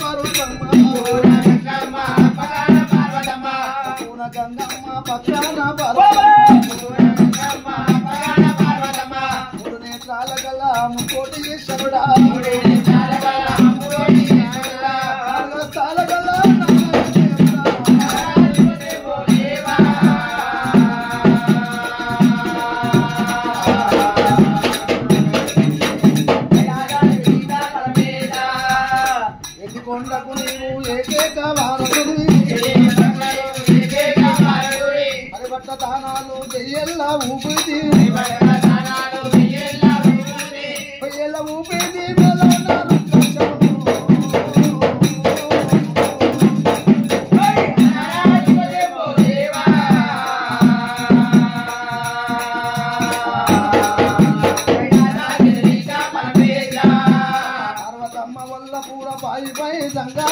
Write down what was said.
పార్వతమ్మ పూన గంగమ్మ పక్షాన పార్వతమ్మ మూడు నేత్రాల గల ముకోటి ఈశ్వరుడా కొండకు నీవు ఏకేక వారసుడి హరిభట్ట దానాలు చెయ్యల్ల ఊపిది పొయ్యల్ల ఊపిది పార్వతమ్మ వల్ల పూర బాయి పై సంగా